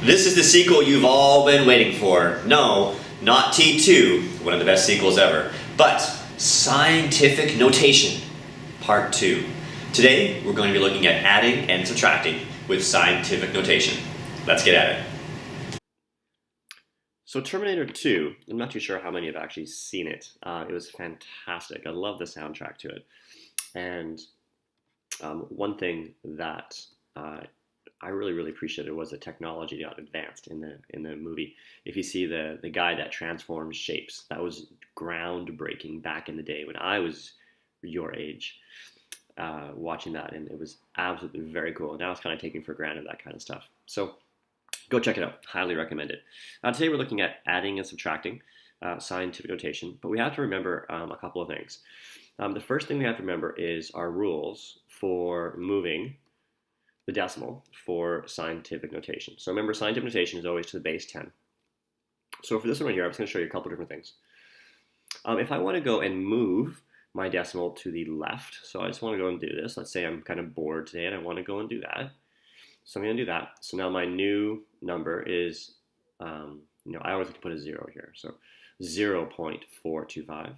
This is the sequel you've all been waiting for. No, not T2, one of the best sequels ever, but Scientific Notation, Part 2. Today, we're going to be looking at adding and subtracting with scientific notation. Let's get at it. So Terminator 2, I'm not too sure how many have actually seen it. It was fantastic. I love the soundtrack to it. And one thing that I really appreciated was the technology that got advanced in the movie. If you see the guy that transforms shapes, that was groundbreaking back in the day when I was your age, watching that, and it was absolutely very cool. Now it's kind of taken for granted, that kind of stuff. So go check it out. Highly recommend it. Today we're looking at adding and subtracting, scientific notation, but we have to remember a couple of things. The first thing we have to remember is our rules for moving the decimal for scientific notation. So remember, scientific notation is always to the base 10. So for this one right here, I'm just going to show you a couple different things. If I want to go and move my decimal to the left, so I just want to go and do this. Let's say I'm kind of bored today and I want to go and do that. So I'm going to do that. So now my new number is, I always like to put a 0 here. So 0.425.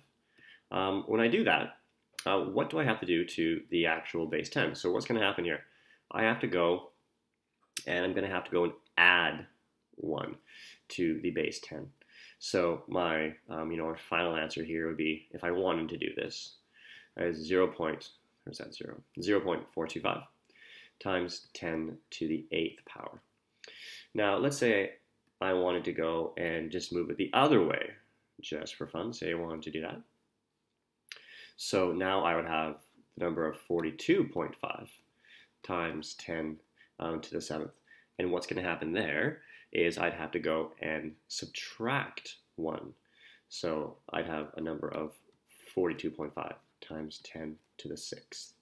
When I do that, what do I have to do to the actual base 10? So what's going to happen here? I have to go, and I'm going to have to go and add 1 to the base 10. So my, our final answer here would be, if I wanted to do this, is 0.425 times 10 to the 8th power. Now, let's say I wanted to go and just move it the other way, just for fun. Say I wanted to do that. So now I would have the number of 42.5 times 10 to the 7th. And what's going to happen there is I'd have to go and subtract 1. So I'd have a number of 42.5 times 10 to the 6th.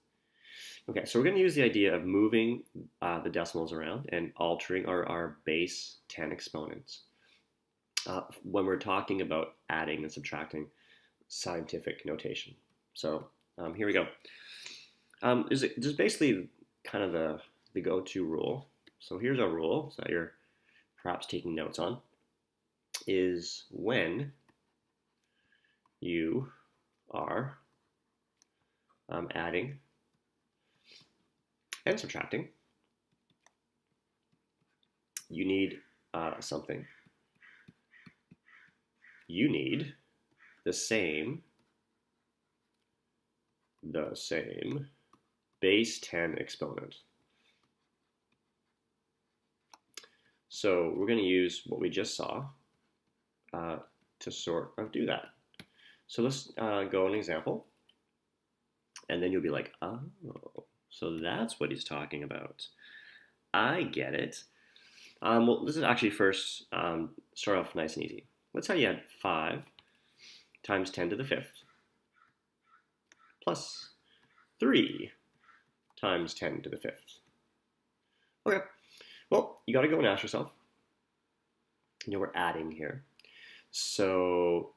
Okay, so we're going to use the idea of moving the decimals around and altering our base 10 exponents when we're talking about adding and subtracting scientific notation. So here we go. There's basically kind of the go-to rule. So here's our rule that you're perhaps taking notes on, is when you are adding and subtracting, you need something. You need the same base 10 exponent. So we're going to use what we just saw to sort of do that. So let's go an example, and then you'll be like, oh, so that's what he's talking about. I get it. Well, this is actually first start off nice and easy. Let's say you had 5 times 10 to the 5th plus 3 times 10 to the 5th. Okay, well, you got to go and ask yourself, we're adding here. So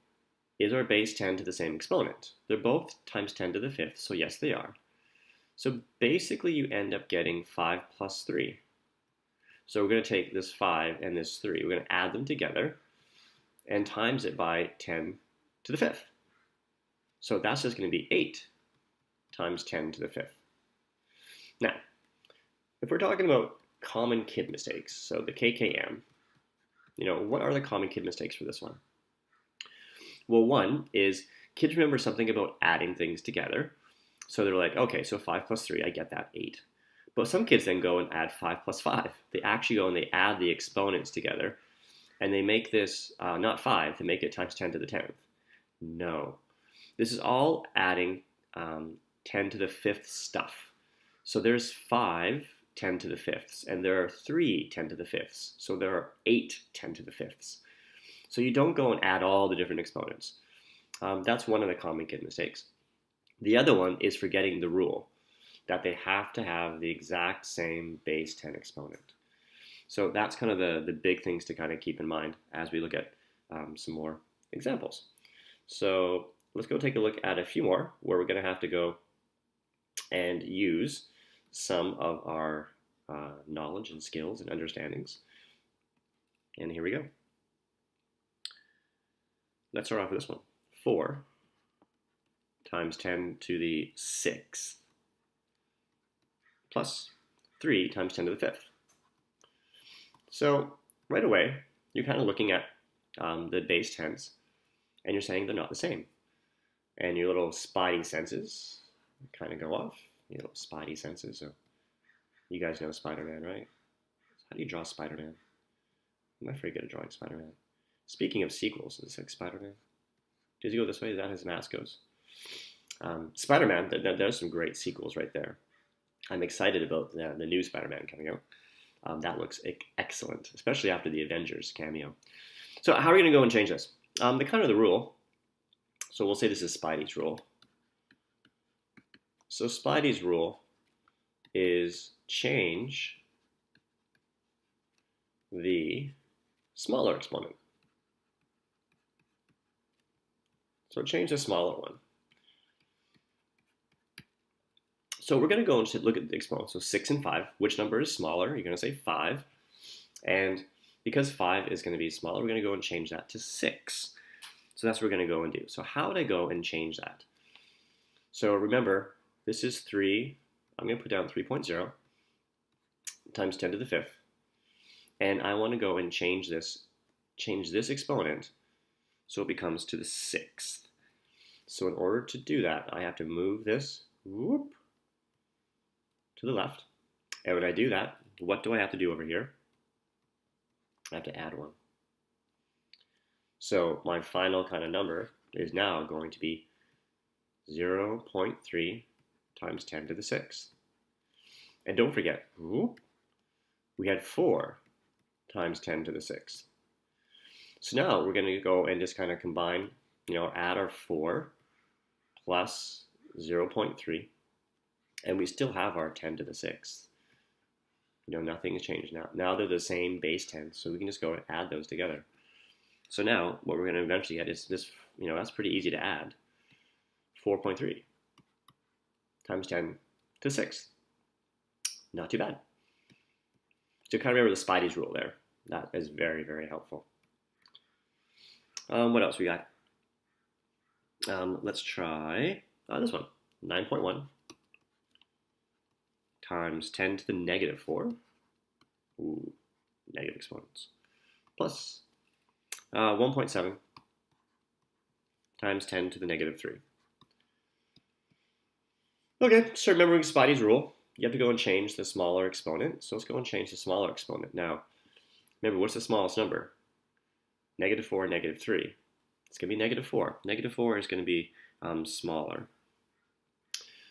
is our base 10 to the same exponent? They're both times 10 to the 5th, so yes, they are. So basically you end up getting 5 plus 3. So we're going to take this 5 and this 3. We're going to add them together and times it by 10 to the 5th. So that's just going to be 8 times 10 to the 5th. Now, if we're talking about common kid mistakes, so the KKM, what are the common kid mistakes for this one? Well, one is kids remember something about adding things together. So they're like, okay, so 5 plus 3, I get that, 8. But some kids then go and add 5 plus 5. They actually go and they add the exponents together, and they make this not 5, they make it times 10 to the 10th. No. This is all adding 10 to the 5th stuff. So there's 5 10 to the 5ths, and there are 3 10 to the 5ths. So there are 8 10 to the 5ths. So you don't go and add all the different exponents. That's one of the common kid mistakes. The other one is forgetting the rule that they have to have the exact same base 10 exponent. So that's kind of the big things to kind of keep in mind as we look at some more examples. So let's go take a look at a few more where we're going to have to go and use some of our knowledge and skills and understandings And here we go. Let's start off with this one. 4 times 10 to the 6th plus 3 times 10 to the 5th. So right away, you're kind of looking at the base 10s, and you're saying they're not the same. And your little spidey senses kind of go off. Your little spidey senses. So you guys know Spider-Man, right? How do you draw Spider-Man? I'm not very good at drawing Spider-Man. Speaking of sequels, is it like Spider-Man? Does he go this way? Is that his mask goes? Spider-Man, there's some great sequels right there. I'm excited about the new Spider-Man coming out. That looks excellent, especially after the Avengers cameo. So how are we going to go and change this? The rule, so we'll say this is Spidey's rule. So Spidey's rule is change the smaller exponent. So change the smaller one. So we're going to go and look at the exponents. So 6 and 5. Which number is smaller? You're going to say 5. And because 5 is going to be smaller, we're going to go and change that to 6. So that's what we're going to go and do. So how would I go and change that? So remember, this is 3. I'm going to put down 3.0 times 10 to the 5th. And I want to go and change this exponent so it becomes to the 6th. So in order to do that, I have to move this to the left. And when I do that, what do I have to do over here? I have to add 1. So my final kind of number is now going to be 0.3 times 10 to the 6th. And don't forget, we had 4 times 10 to the 6th. So now we're going to go and just kind of combine, add our 4 plus 0.3, and we still have our 10 to the 6th. Nothing has changed now. Now they're the same base 10, so we can just go and add those together. So now what we're going to eventually get is this, that's pretty easy to add. 4.3 times 10 to the 6th. Not too bad. So kind of remember the Spidey's rule there. That is very, very helpful. What else we got? Let's try this one. 9.1 times 10 to the negative 4. Ooh, negative exponents. Plus 1.7 times 10 to the negative 3. Okay, so remembering Spidey's rule, you have to go and change the smaller exponent. So let's go and change the smaller exponent. Now, remember, what's the smallest number? Negative 4, negative 3. It's going to be negative 4. Negative 4 is going to be smaller.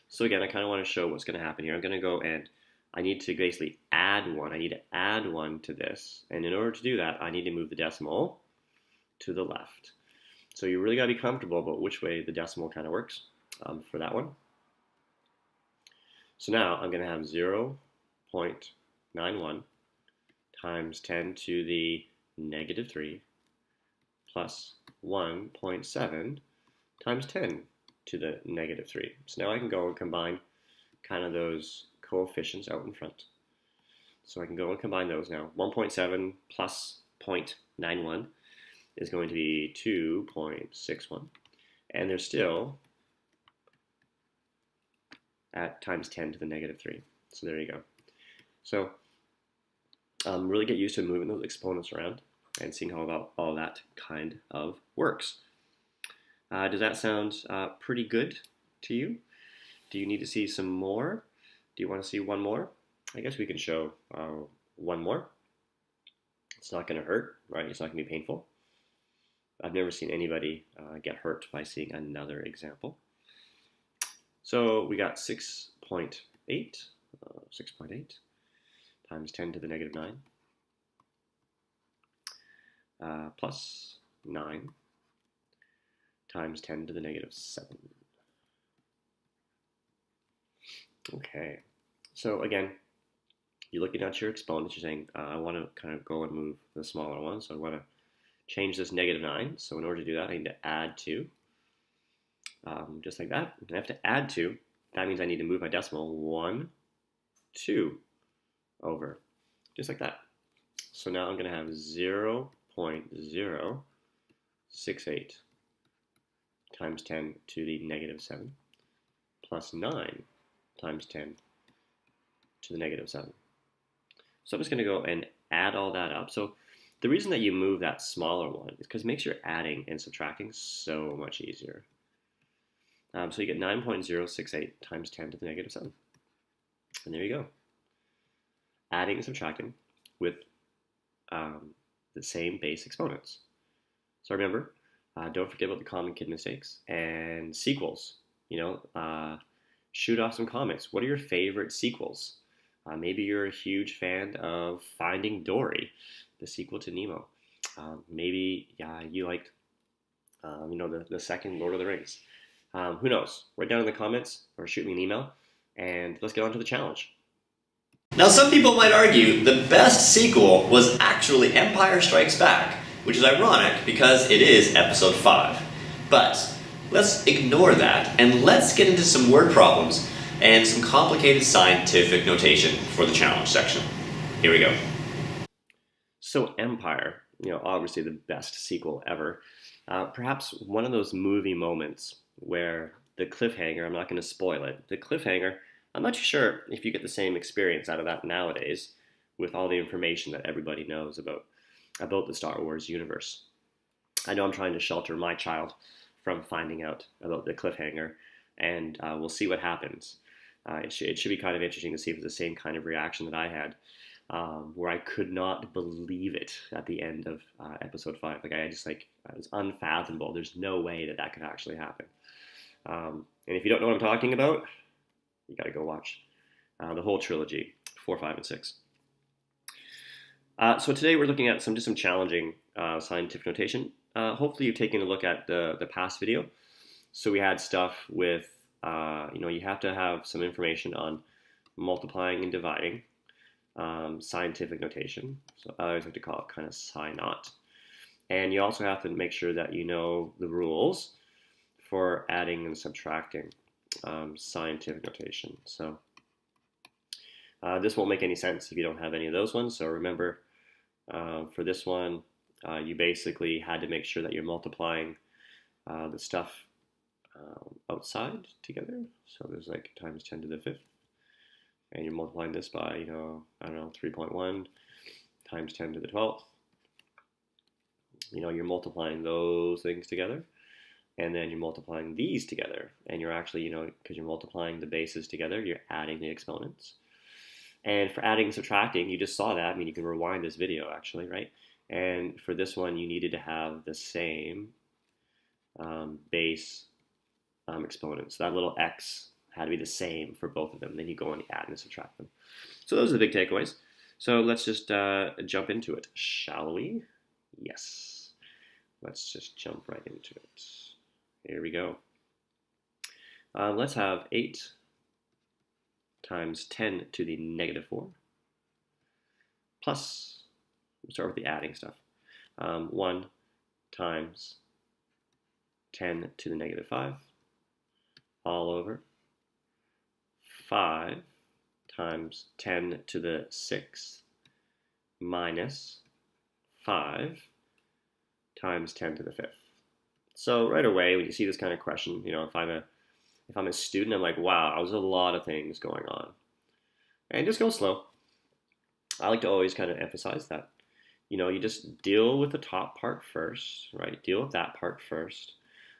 So again, I kind of want to show what's going to happen here. I'm going to go and I need to basically add 1. I need to add 1 to this. And in order to do that, I need to move the decimal to the left. So you really got to be comfortable about which way the decimal kind of works for that one. So now I'm going to have 0.91 times 10 to the negative 3 plus 1.7 times 10 to the negative 3. So now I can go and combine kind of those coefficients out in front. So I can go and combine those now. 1.7 plus 0.91 is going to be 2.61. And they're still at times 10 to the negative 3. So there you go. So really get used to moving those exponents around and seeing how all that kind of works. Does that sound pretty good to you? Do you need to see some more? Do you want to see one more? I guess we can show one more. It's not going to hurt, right? It's not going to be painful. I've never seen anybody get hurt by seeing another example. So we got 6.8 times 10 to the negative 9 plus 9 times 10 to the negative 7. Okay, so again, you're looking at your exponents, you're saying, I want to kind of go and move the smaller one, so I want to change this negative 9. So in order to do that, I need to add 2. Just like that. I have to add 2. That means I need to move my decimal 1, 2 over. Just like that. So now I'm going to have 0.068 times 10 to the negative 7 plus 9 times 10 to the negative 7. So I'm just going to go and add all that up. So the reason that you move that smaller one is because it makes your adding and subtracting so much easier. So you get 9.068 times 10 to the negative 7. And there you go. Adding and subtracting with the same base exponents. So remember, don't forget about the common kid mistakes and sequels. Shoot off some comments. What are your favorite sequels? Maybe you're a huge fan of Finding Dory, the sequel to Nemo. Maybe you liked the second Lord of the Rings. Who knows? Write down in the comments or shoot me an email, and let's get on to the challenge. Now, some people might argue the best sequel was actually Empire Strikes Back, which is ironic because it is episode 5. But let's ignore that and let's get into some word problems and some complicated scientific notation for the challenge section. Here we go. So Empire, obviously the best sequel ever. Perhaps one of those movie moments where the cliffhanger, I'm not going to spoil it, the cliffhanger, I'm not too sure if you get the same experience out of that nowadays with all the information that everybody knows about the Star Wars universe. I know I'm trying to shelter my child from finding out about the cliffhanger, and we'll see what happens. It should be kind of interesting to see if it's the same kind of reaction that I had, where I could not believe it at the end of episode 5. It was unfathomable. There's no way that could actually happen. And if you don't know what I'm talking about, you got to go watch the whole trilogy, 4, 5, and 6. So today we're looking at some challenging scientific notation. Hopefully you've taken a look at the past video. So we had stuff with, you have to have some information on multiplying and dividing, scientific notation. So I always like to call it kind of sci-not. And you also have to make sure that you know the rules for adding and subtracting, scientific notation. So this won't make any sense if you don't have any of those ones. So remember, for this one, you basically had to make sure that you're multiplying the stuff outside together. So there's like times 10 to the 5th. And you're multiplying this by, 3.1 times 10 to the 12th. You're multiplying those things together. And then you're multiplying these together. And you're actually, because you're multiplying the bases together, you're adding the exponents. And for adding and subtracting, you just saw that. You can rewind this video, actually, right? And for this one, you needed to have the same base exponents. So that little x had to be the same for both of them. Then you go and add and subtract them. So those are the big takeaways. So let's just jump into it, shall we? Yes. Let's just jump right into it. Here we go. Let's have 8 times 10 to the negative 4 plus, we'll start with the adding stuff, 1 times 10 to the negative 5 all over 5 times 10 to the 6 minus 5 times 10 to the 5th. So right away, when you see this kind of question, if I'm a student, I'm like, wow, there's a lot of things going on. And just go slow. I like to always kind of emphasize that, you just deal with the top part first, right? Deal with that part first,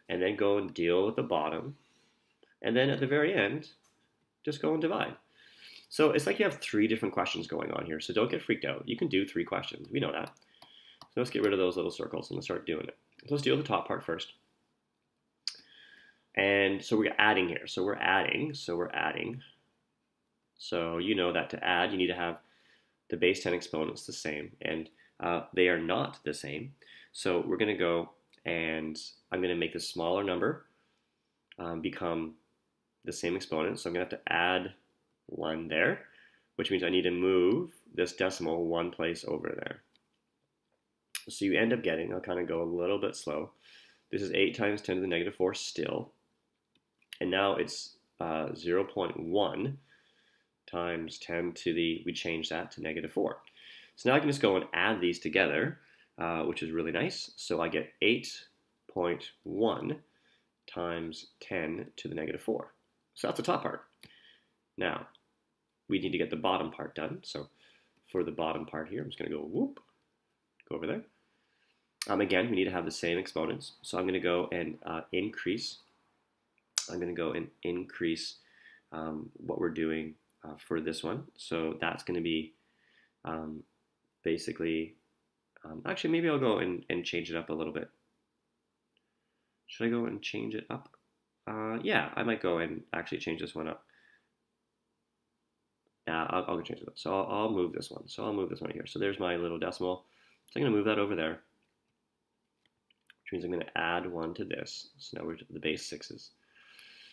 and then go and deal with the bottom. And then at the very end, just go and divide. So it's like you have 3 different questions going on here. So don't get freaked out. You can do 3 questions. We know that. So let's get rid of those little circles and let's start doing it. So let's deal with the top part first. And so we're adding here. So we're adding. So you know that to add, you need to have the base 10 exponents the same. And they are not the same. So we're going to go and I'm going to make the smaller number become the same exponent. So I'm going to have to add 1 there, which means I need to move this decimal 1 place over there. So you end up getting, I'll kind of go a little bit slow. This is 8 times 10 to the negative 4 still. And now it's 0.1 times 10 to the, we change that to negative 4. So now I can just go and add these together, which is really nice. So I get 8.1 times 10 to the negative 4. So that's the top part. Now, we need to get the bottom part done. So for the bottom part here, I'm just going to go whoop, go over there. Again, we need to have the same exponents. So I'm going to go and increase. I'm going to go and increase what we're doing for this one. So that's going to be basically, actually maybe I'll go and change it up a little bit. Should I go and change it up? Yeah, I might go and actually change this one up. I'll go change it up. So I'll move this one. So I'll move this one here. So there's my little decimal. So I'm going to move that over there, which means I'm going to add 1 to this. So now we're to the base 6s.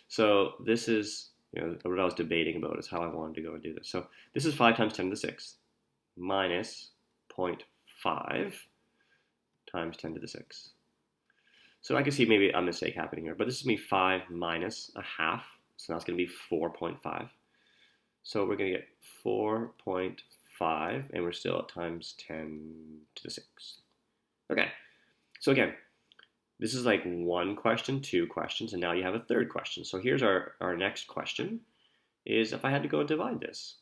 So this is, what I was debating about is how I wanted to go and do this. So this is 5 times 10 to the 6th minus 0.5 times 10 to the 6th. So I can see maybe a mistake happening here, but this is going to be 5 minus a half. So that's going to be 4.5. So we're going to get 4.5, and we're still at times 10 to the 6th. Okay, so again, this is like 1 question, 2 questions, and now you have a 3rd question. So here's our next question, is if I had to go and divide this.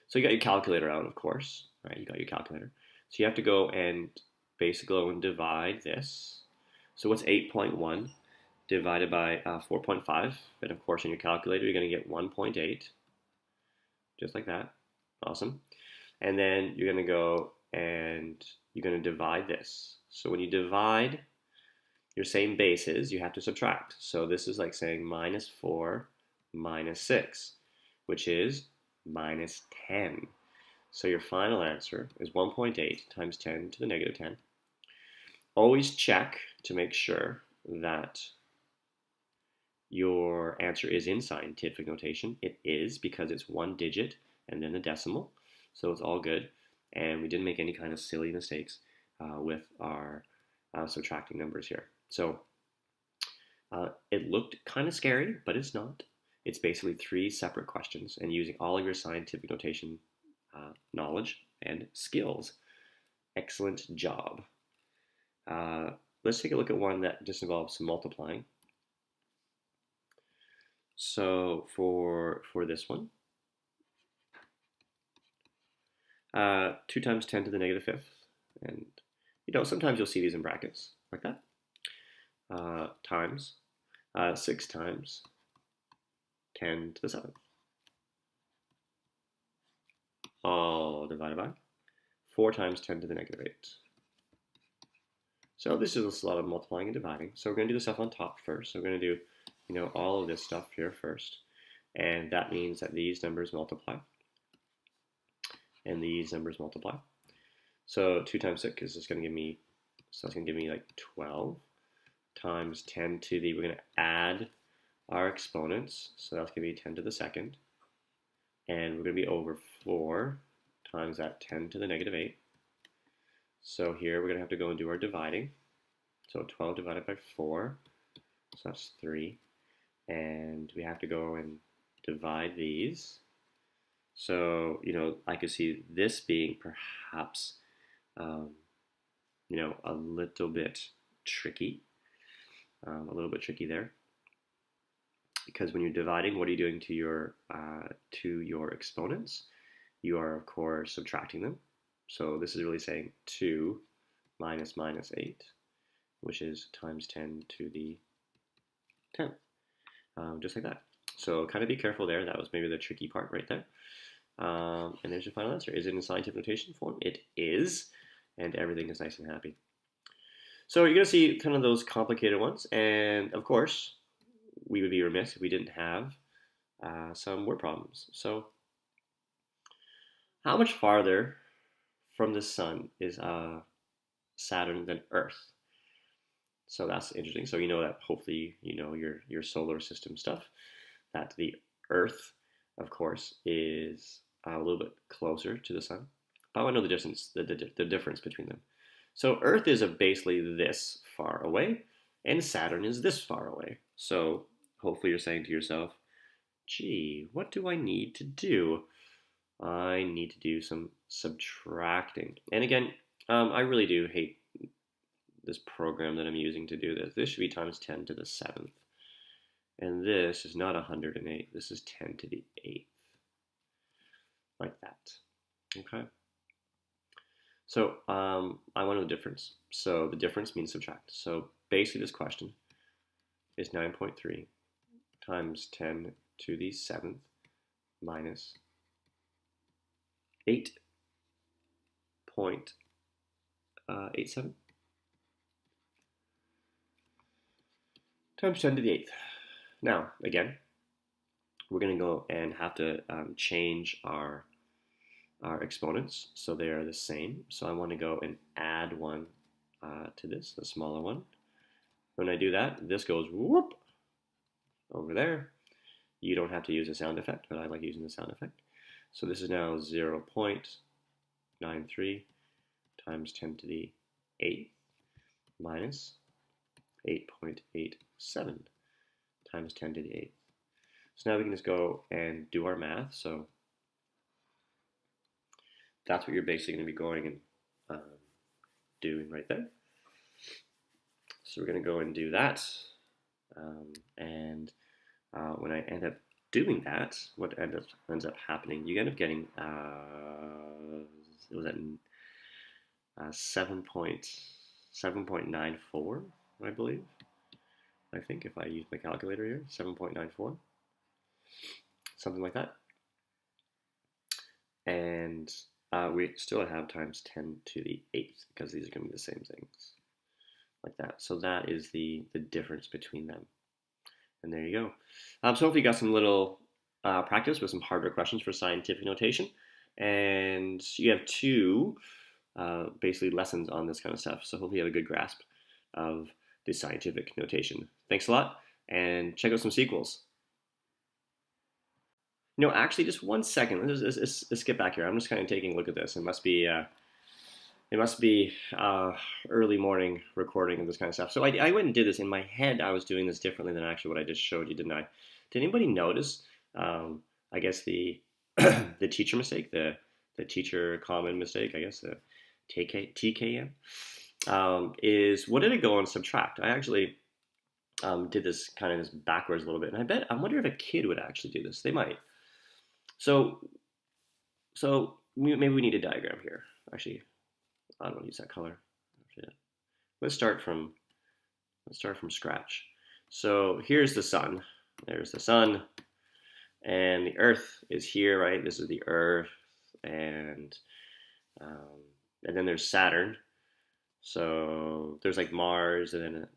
So you got your calculator out, of course, right? You got your calculator. So you have to go and basically go and divide this. So what's 8.1 divided by 4.5? And of course, in your calculator, you're going to get 1.8, just like that. Awesome. And then you're going to go and you're going to divide this. So when you divide your same bases, you have to subtract. So this is like saying minus 4 minus 6, which is minus 10. So your final answer is 1.8 times 10 to the negative 10. Always check to make sure that your answer is in scientific notation. It is, because it's 1 digit and then a decimal. So it's all good. And we didn't make any kind of silly mistakes with our subtracting numbers here. So it looked kind of scary, but it's not. It's basically 3 separate questions and using all of your scientific notation knowledge and skills. Excellent job. Let's take a look at one that just involves some multiplying. So for this one, 2 times 10 to the negative 5th, and sometimes you'll see these in brackets like that, times 6 times 10 to the 7th, all divided by 4 times 10 to the negative 8. So this is a lot of multiplying and dividing. So we're going to do the stuff on top first. So we're going to do all of this stuff here first. And that means that these numbers multiply. And these numbers multiply. So 2 times 6 is just going to give me, so it's going to give me like 12 times 10 to the, we're going to add our exponents. So that's going to be 10 to the 2nd. And we're going to be over 4 times that 10 to the negative 8. So here we're going to have to go and do our dividing. So 12 divided by 4, so that's 3. And we have to go and divide these. So, I could see this being perhaps, a little bit tricky. A little bit tricky there. Because when you're dividing, what are you doing to your exponents? You are, of course, subtracting them. So this is really saying 2 minus minus 8, which is times 10 to the 10th. Just like that. So kind of be careful there. That was maybe the tricky part right there. And there's your final answer. Is it in scientific notation form? It is. And everything is nice and happy. So you're going to see kind of those complicated ones. And of course, we would be remiss if we didn't have some word problems. So how much farther from the sun is Saturn than Earth? So that's interesting. So that hopefully your solar system stuff, that the Earth, of course, is a little bit closer to the sun. But I want to know the distance, the difference between them. So Earth is basically this far away, and Saturn is this far away. So hopefully you're saying to yourself, gee, what do I need to do? I need to do some subtracting. And again, I really do hate this program that I'm using to do this. This should be times 10 to the 7th. And this is not 108. This is 10 to the 8th. Like that. Okay? So I want to know the difference. So the difference means subtract. So basically this question is 9.3 times 10 to the 7th minus 8.87 times 10 to the 8th. Now, again, we're going to go and have to change our exponents so they are the same. So I want to go and add one to this, the smaller one. When I do that, this goes whoop over there. You don't have to use a sound effect, but I like using the sound effect. So this is now 0.93 times 10 to the 8th minus 8.87 times 10 to the 8th. So now we can just go and do our math. So that's what you're basically going to be going and doing right there. So we're going to go and do that. When I end up doing that, what ends up happening, you end up getting, it was at 7.94, I believe. I think if I use my calculator here, 7.94, something like that. And we still have times 10 to the 8th because these are going to be the same things, like that. So that is the difference between them. And there you go. So hopefully you got some little practice with some harder questions for scientific notation. And you have two basically lessons on this kind of stuff. So hopefully you have a good grasp of the scientific notation. Thanks a lot, and check out some sequels. No, actually, just 1 second. Let's get back here. I'm just kind of taking a look at this. It must be early morning recording of this kind of stuff. So I went and did this. In my head, I was doing this differently than actually what I just showed you, didn't I? Did anybody notice, I guess, the the teacher mistake, the teacher common mistake, I guess, the TKM, is what did it go on subtract? I actually did this kind of just backwards a little bit. And I wonder if a kid would actually do this. They might. So maybe we need a diagram here. Actually, I don't use that color. Let's start from scratch. So here's the sun. There's the sun, and the Earth is here, right? This is the Earth, and then there's Saturn. So there's like Mars, and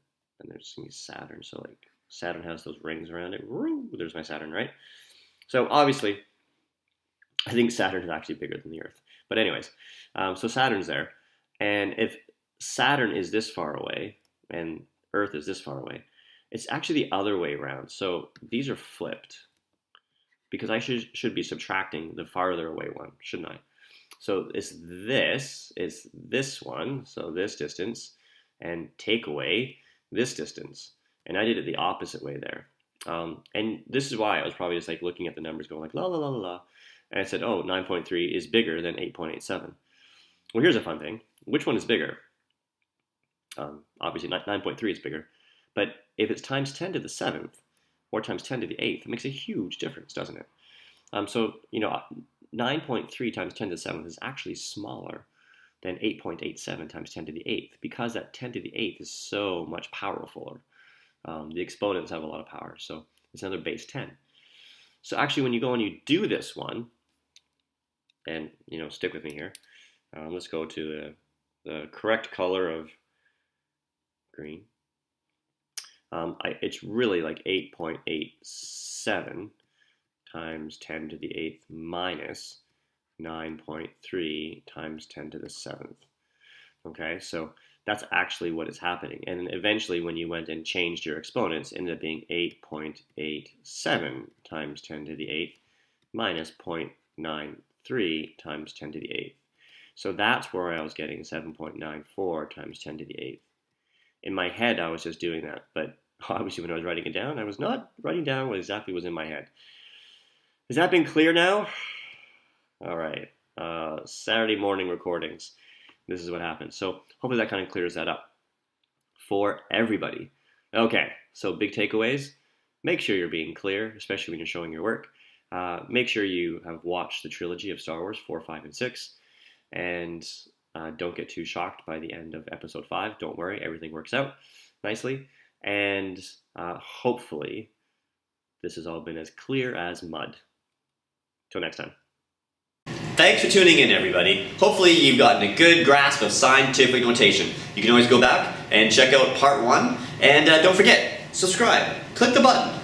there's Saturn. So like Saturn has those rings around it. There's my Saturn, right? So obviously, I think Saturn is actually bigger than the Earth. But anyways, so Saturn's there. And if Saturn is this far away and Earth is this far away, it's actually the other way around. So these are flipped because I should be subtracting the farther away one, shouldn't I? So it's this one, so this distance, and take away this distance. And I did it the opposite way there. And this is why I was probably just like looking at the numbers going like la la la la la. And I said, oh, 9.3 is bigger than 8.87. Well, here's a fun thing. Which one is bigger? Obviously, 9.3 is bigger. But if it's times 10 to the 7th or times 10 to the 8th, it makes a huge difference, doesn't it? So, 9.3 times 10 to the 7th is actually smaller than 8.87 times 10 to the 8th because that 10 to the 8th is so much powerful. The exponents have a lot of power, so it's another base 10. So actually, when you go and you do this one, and stick with me here, let's go to the correct color of green. It's really like 8.87 times 10 to the 8th minus 9.3 times 10 to the 7th. Okay, so that's actually what is happening. And eventually, when you went and changed your exponents, it ended up being 8.87 times 10 to the 8th minus 0.93 times 10 to the 8th. So that's where I was getting 7.94 times 10 to the 8th. In my head, I was just doing that. But obviously, when I was writing it down, I was not writing down what exactly was in my head. Has that been clear now? All right. Saturday morning recordings. This is what happens. So hopefully that kind of clears that up for everybody. Okay, so big takeaways. Make sure you're being clear, especially when you're showing your work. Make sure you have watched the trilogy of Star Wars 4, 5, and 6. And don't get too shocked by the end of episode 5. Don't worry, everything works out nicely. And hopefully this has all been as clear as mud. Till next time. Thanks for tuning in, everybody. Hopefully you've gotten a good grasp of scientific notation. You can always go back and check out part 1. And don't forget, subscribe. Click the button.